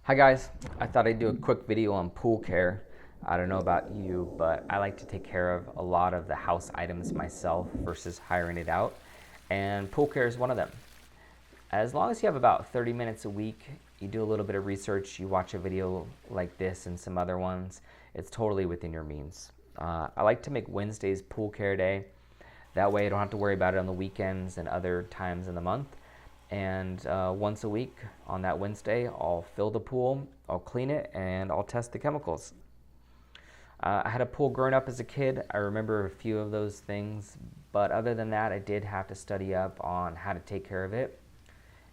Hi guys, I thought I'd do a quick video on pool care. I don't know about you, but I like to take care of a lot of the house items myself versus hiring it out, and pool care is one of them. As long as you have about 30 minutes a week, you do a little bit of research, you watch a video like this and some other ones, it's totally within your means. I like to make Wednesdays pool care day. That way I don't have to worry about it on the weekends and other times in the month. And once a week on that Wednesday, I'll fill the pool, I'll clean it, and I'll test the chemicals. I had a pool growing up as a kid. I remember a few of those things, but other than that, I did have to study up on how to take care of it.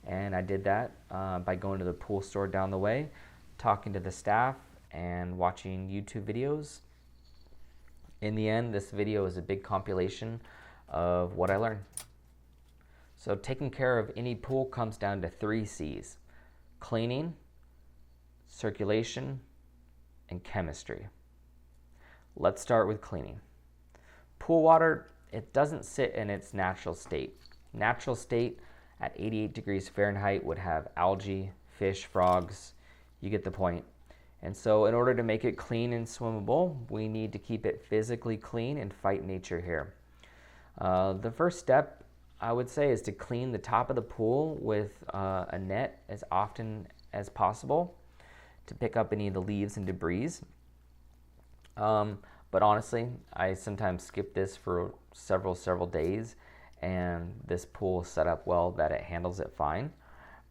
And I did that by going to the pool store down the way, talking to the staff, and watching YouTube videos. In the end, this video is a big compilation of what I learned. So taking care of any pool comes down to 3 C's: cleaning, circulation, and chemistry. Let's start with cleaning. Pool water, it doesn't sit in its natural state. Natural state at 88 degrees Fahrenheit would have algae, fish, frogs, you get the point. And so in order to make it clean and swimmable, we need to keep it physically clean and fight nature here. The first step I would say is to clean the top of the pool with a net as often as possible to pick up any of the leaves and debris. But honestly, I sometimes skip this for several days, and this pool is set up well that it handles it fine.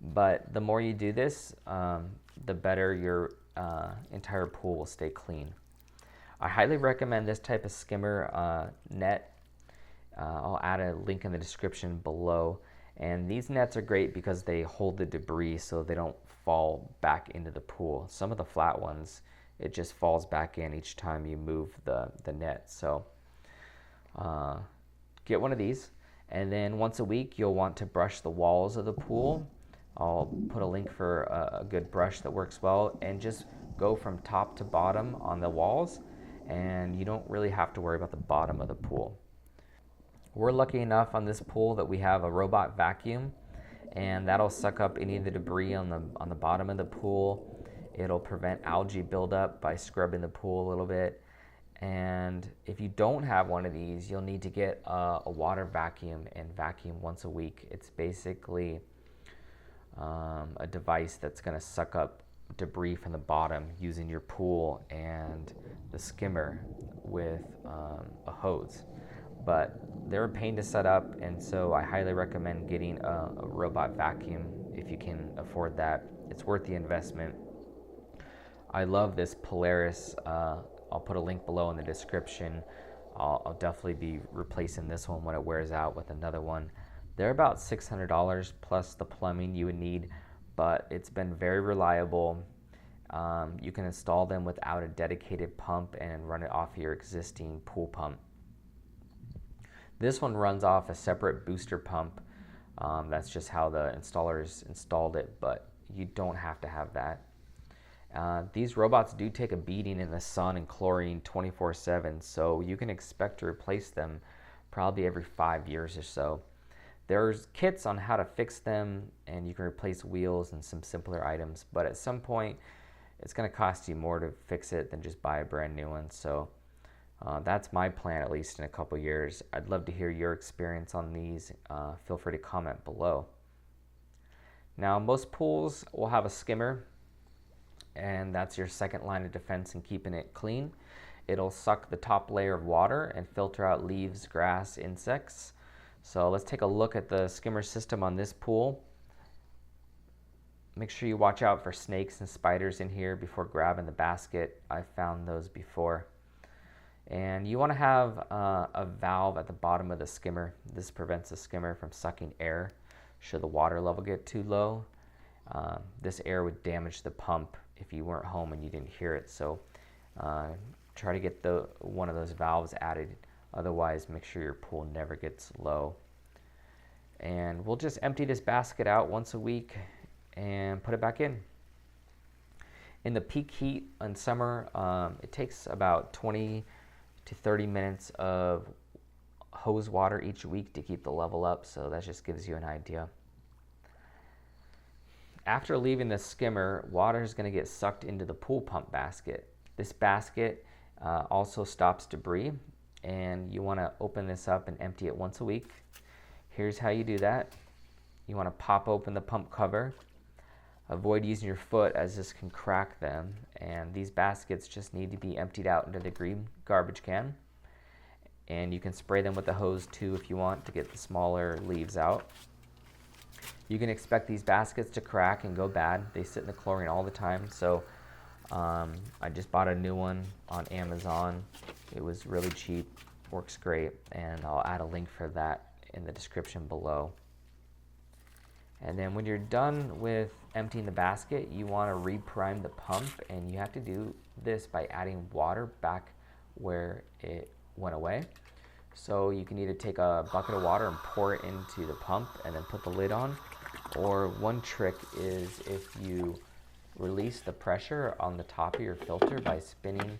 But the more you do this, the better your entire pool will stay clean. I highly recommend this type of skimmer net. I'll add a link in the description below. And these nets are great because they hold the debris so they don't fall back into the pool. Some of the flat ones, it just falls back in each time you move the net. So get one of these. And then once a week, you'll want to brush the walls of the pool. I'll put a link for a good brush that works well, and just go from top to bottom on the walls, and you don't really have to worry about the bottom of the pool. We're lucky enough on this pool that we have a robot vacuum, and that'll suck up any of the debris on the bottom of the pool. It'll prevent algae buildup by scrubbing the pool a little bit. And if you don't have one of these, you'll need to get a water vacuum and vacuum once a week. It's basically a device that's going to suck up debris from the bottom using your pool and the skimmer with a hose. But they're a pain to set up, and so I highly recommend getting a robot vacuum if you can afford that. It's worth the investment. I love this Polaris. I'll put a link below in the description. I'll definitely be replacing this one when it wears out with another one. They're about $600 plus the plumbing you would need, but it's been very reliable. You can install them without a dedicated pump and run it off your existing pool pump. This one runs off a separate booster pump. That's just how the installers installed it, but you don't have to have that. These robots do take a beating in the sun and chlorine 24/7, so you can expect to replace them probably every 5 years or so. There's kits on how to fix them, and you can replace wheels and some simpler items, but at some point it's going to cost you more to fix it than just buy a brand new one. So that's my plan, at least in a couple years. I'd love to hear your experience on these. Feel free to comment below. Now, most pools will have a skimmer, and that's your second line of defense in keeping it clean. It'll suck the top layer of water and filter out leaves, grass, insects. So let's take a look at the skimmer system on this pool. Make sure you watch out for snakes and spiders in here before grabbing the basket. I've found those before. And you want to have a valve at the bottom of the skimmer. This prevents the skimmer from sucking air should the water level get too low. This air would damage the pump if you weren't home and you didn't hear it. So try to get one of those valves added. Otherwise, make sure your pool never gets low. And we'll just empty this basket out once a week and put it back in. In the peak heat in summer, it takes about 20 to 30 minutes of hose water each week to keep the level up, so that just gives you an idea. After leaving the skimmer, water is going to get sucked into the pool pump basket. This basket also stops debris, and you want to open this up and empty it once a week. Here's how you do that. You want to pop open the pump cover. Avoid using your foot, as this can crack them, and these baskets just need to be emptied out into the green garbage can. And you can spray them with the hose too if you want to get the smaller leaves out. You can expect these baskets to crack and go bad. They sit in the chlorine all the time, so I just bought a new one on Amazon. It was really cheap, works great, and I'll add a link for that in the description below. And then when you're done with emptying the basket, you want to reprime the pump, and you have to do this by adding water back where it went away. So you can either take a bucket of water and pour it into the pump and then put the lid on, or one trick is if you release the pressure on the top of your filter by spinning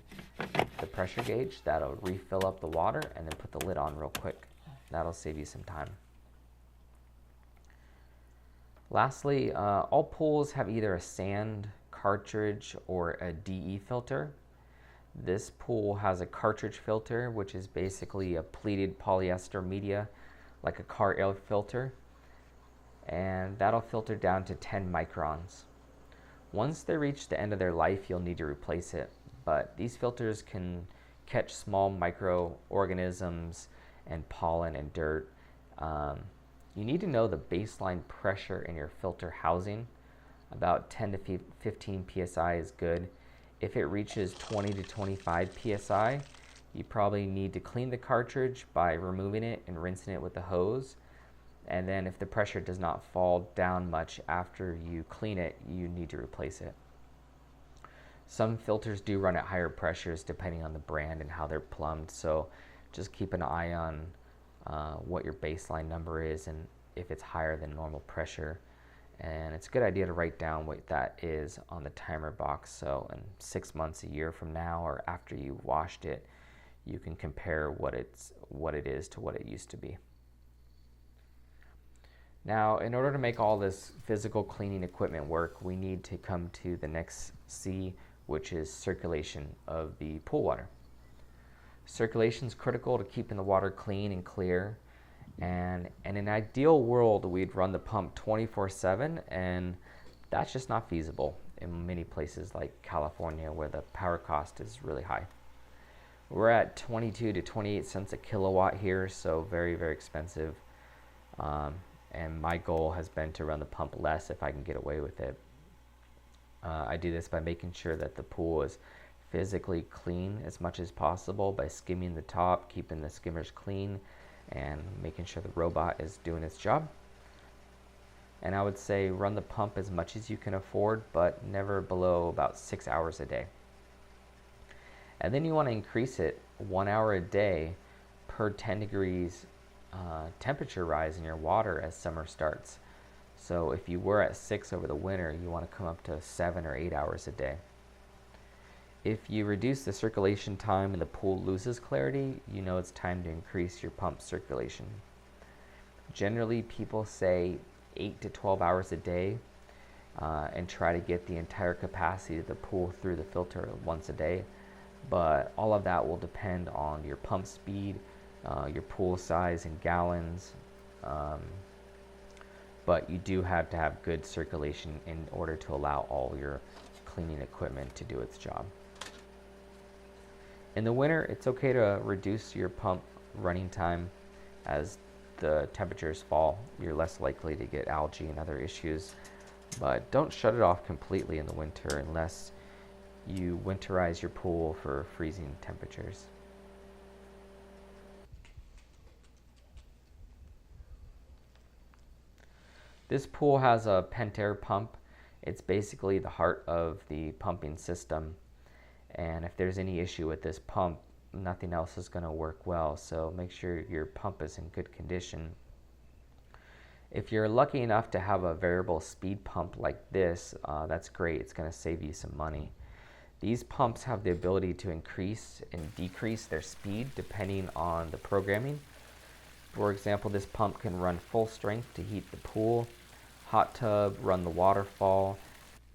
the pressure gauge, that'll refill up the water, and then put the lid on real quick. That'll save you some time. Lastly, all pools have either a sand cartridge or a DE filter. This pool has a cartridge filter, which is basically a pleated polyester media, like a car air filter, and that'll filter down to 10 microns. Once they reach the end of their life, you'll need to replace it, but these filters can catch small microorganisms and pollen and dirt. You need to know the baseline pressure in your filter housing. About 10 to 15 psi is good. If it reaches 20 to 25 psi, you probably need to clean the cartridge by removing it and rinsing it with the hose. And then if the pressure does not fall down much after you clean it, you need to replace it. Some filters do run at higher pressures depending on the brand and how they're plumbed, so just keep an eye on what your baseline number is and if it's higher than normal pressure. And it's a good idea to write down what that is on the timer box, so in 6 months, a year from now, or after you washed it, you can compare what it is to what it used to be. Now, in order to make all this physical cleaning equipment work, we need to come to the next C, which is circulation of the pool water. Circulation is critical to keeping the water clean and clear. And in an ideal world, we'd run the pump 24/7, and that's just not feasible in many places like California, where the power cost is really high. We're at 22 to 28 cents a kilowatt here, so very, very expensive. And my goal has been to run the pump less if I can get away with it. I do this by making sure that the pool is physically clean as much as possible by skimming the top, keeping the skimmers clean, and making sure the robot is doing its job. And I would say run the pump as much as you can afford, but never below about 6 hours a day. And then you want to increase it 1 hour a day per 10 degrees temperature rise in your water as summer starts. So if you were at 6 over the winter, you want to come up to 7 or 8 hours a day. If you reduce the circulation time and the pool loses clarity, you know it's time to increase your pump circulation. Generally, people say 8 to 12 hours a day and try to get the entire capacity of the pool through the filter once a day. But all of that will depend on your pump speed, your pool size in gallons. But you do have to have good circulation in order to allow all your cleaning equipment to do its job. In the winter, it's okay to reduce your pump running time. As the temperatures fall, you're less likely to get algae and other issues. But don't shut it off completely in the winter unless you winterize your pool for freezing temperatures. This pool has a pentair pump. It's basically the heart of the pumping system. And if there's any issue with this pump, nothing else is going to work well. So make sure your pump is in good condition. If you're lucky enough to have a variable speed pump like this, that's great. It's going to save you some money. These pumps have the ability to increase and decrease their speed depending on the programming. For example, this pump can run full strength to heat the pool, hot tub, run the waterfall,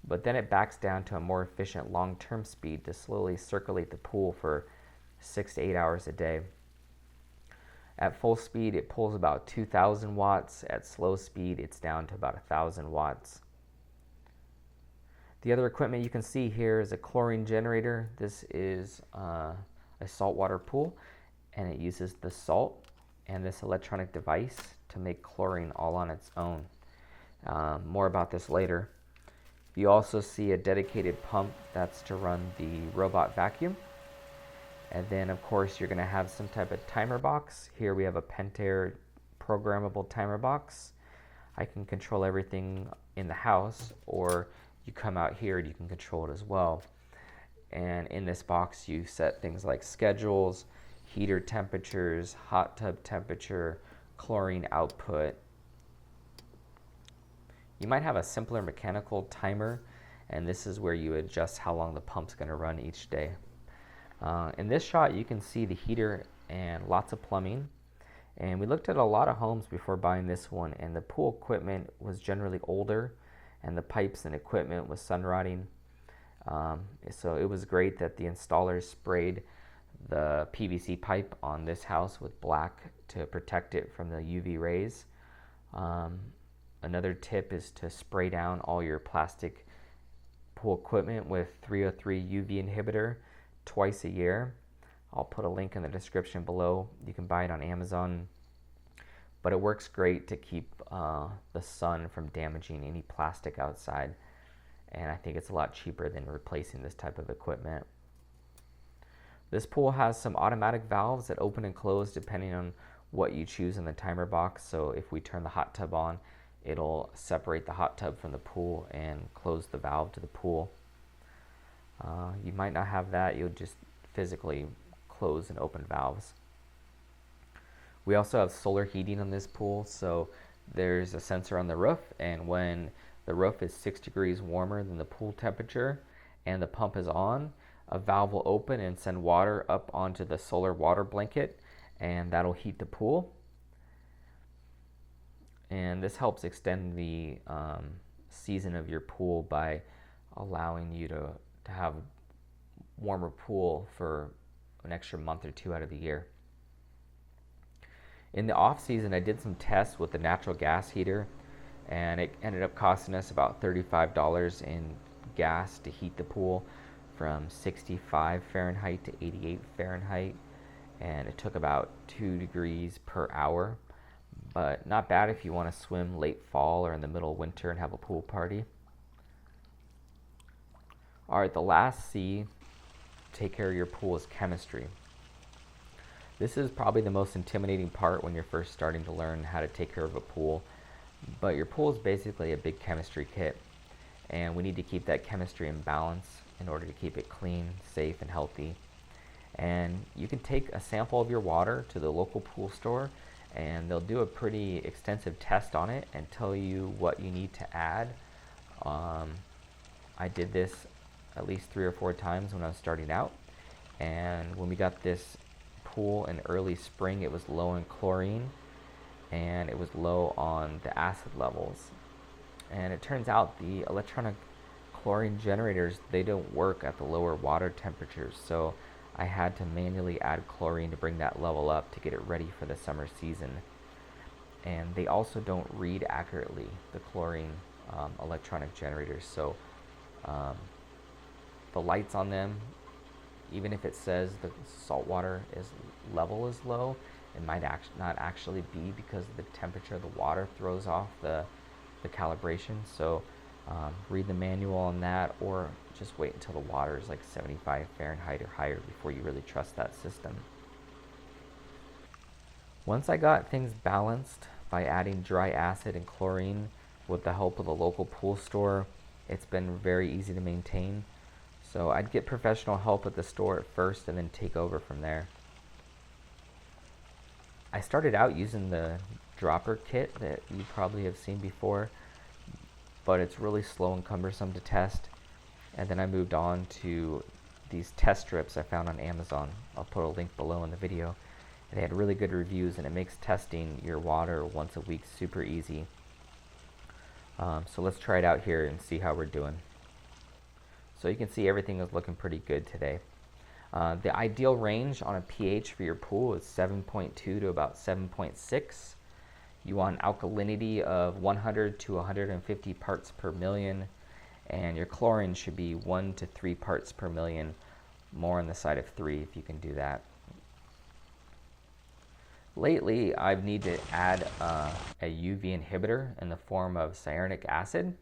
but then it backs down to a more efficient long-term speed to slowly circulate the pool for 6 to 8 hours a day. At full speed, it pulls about 2,000 watts. At slow speed, it's down to about 1,000 watts. The other equipment you can see here is a chlorine generator. This is a saltwater pool, and it uses the salt and this electronic device to make chlorine all on its own. More about this later. You also see a dedicated pump that's to run the robot vacuum. And then, of course, you're going to have some type of timer box. Here we have a pentair programmable timer box. I can control everything in the house, or you come out here and you can control it as well. And in this box, you set things like schedules, heater temperatures, hot tub temperature, chlorine output. You might have a simpler mechanical timer, and this is where you adjust how long the pump's going to run each day. In this shot, you can see the heater and lots of plumbing. And we looked at a lot of homes before buying this one, and the pool equipment was generally older, and the pipes and equipment was sun rotting. So it was great that the installers sprayed the PVC pipe on this house with black to protect it from the UV rays. Another tip is to spray down all your plastic pool equipment with 303 UV inhibitor twice a year. I'll put a link in the description below. You can buy it on Amazon, but it works great to keep the sun from damaging any plastic outside, and I think it's a lot cheaper than replacing this type of equipment. This pool has some automatic valves that open and close depending on what you choose in the timer box. So if we turn the hot tub on, it'll separate the hot tub from the pool and close the valve to the pool. You might not have that. You'll just physically close and open valves. We also have solar heating on this pool, so there's a sensor on the roof, and when the roof is 6 degrees warmer than the pool temperature and the pump is on, a valve will open and send water up onto the solar water blanket, and that'll heat the pool. And this helps extend the season of your pool by allowing you to have a warmer pool for an extra month or two out of the year. In the off season, I did some tests with the natural gas heater, and it ended up costing us about $35 in gas to heat the pool from 65 Fahrenheit to 88 Fahrenheit, and it took about 2 degrees per hour, but not bad if you want to swim late fall or in the middle of winter and have a pool party. All right, the last C to take care of your pool is chemistry. This is probably the most intimidating part when you're first starting to learn how to take care of a pool, but your pool is basically a big chemistry kit, and we need to keep that chemistry in balance in order to keep it clean, safe, and healthy. And you can take a sample of your water to the local pool store, and they'll do a pretty extensive test on it and tell you what you need to add. I did this at least 3 or 4 times when I was starting out, and when we got this pool in early spring, it was low in chlorine and it was low on the acid levels. And it turns out the electronic chlorine generators, they don't work at the lower water temperatures, so I had to manually add chlorine to bring that level up to get it ready for the summer season. And they also don't read accurately, the chlorine electronic generators, so the lights on them, even if it says the saltwater level is low, it might not actually be, because the temperature of the water throws off the calibration. So read the manual on that, or just wait until the water is like 75 Fahrenheit or higher before you really trust that system. Once I got things balanced by adding dry acid and chlorine with the help of the local pool store, it's been very easy to maintain. So I'd get professional help at the store at first and then take over from there. I started out using the dropper kit that you probably have seen before, but it's really slow and cumbersome to test. And then I moved on to these test strips I found on Amazon. I'll put a link below in the video. They had really good reviews, and it makes testing your water once a week super easy. So let's try it out here and see how we're doing. So you can see everything is looking pretty good today. The ideal range on a pH for your pool is 7.2 to about 7.6. You want an alkalinity of 100 to 150 parts per million, and your chlorine should be 1 to 3 parts per million, more on the side of 3 if you can do that. Lately, I've needed to add a UV inhibitor in the form of cyanuric acid,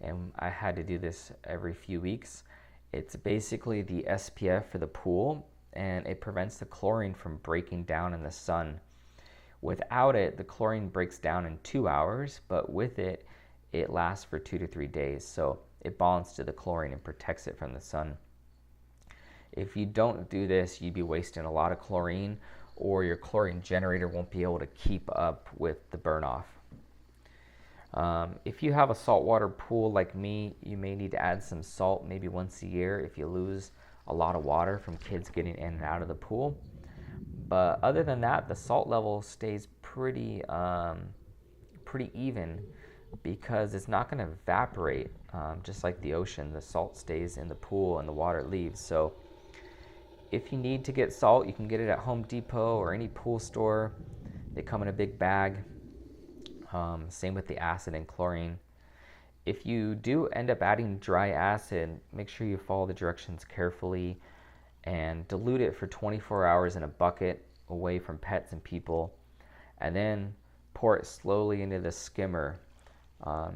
and I had to do this every few weeks. It's basically the SPF for the pool, and it prevents the chlorine from breaking down in the sun. Without it, the chlorine breaks down in 2 hours, but with it, it lasts for 2 to 3 days. So it bonds to the chlorine and protects it from the sun. If you don't do this, you'd be wasting a lot of chlorine, or your chlorine generator won't be able to keep up with the burn off. If you have a saltwater pool like me, you may need to add some salt maybe once a year if you lose a lot of water from kids getting in and out of the pool. But other than that, the salt level stays pretty even, because it's not going to evaporate. Just like the ocean, the salt stays in the pool and the water leaves. So if you need to get salt, you can get it at Home Depot or any pool store. They come in a big bag. Same with the acid and chlorine. If you do end up adding dry acid, make sure you follow the directions carefully and dilute it for 24 hours in a bucket away from pets and people, and then pour it slowly into the skimmer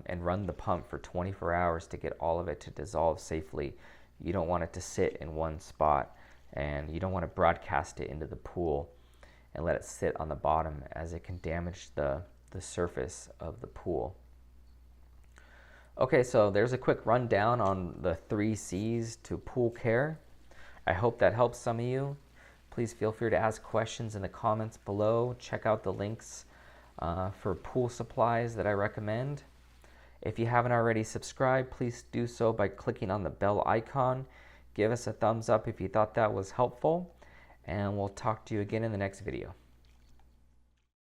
and run the pump for 24 hours to get all of it to dissolve safely. You don't want it to sit in one spot, and you don't want to broadcast it into the pool and let it sit on the bottom, as it can damage the surface of the pool. Okay, so there's a quick rundown on the 3 C's to pool care. I hope that helps some of you. Please feel free to ask questions in the comments below. Check out the links for pool supplies that I recommend. If you haven't already subscribed, please do so by clicking on the bell icon. Give us a thumbs up if you thought that was helpful, and we'll talk to you again in the next video.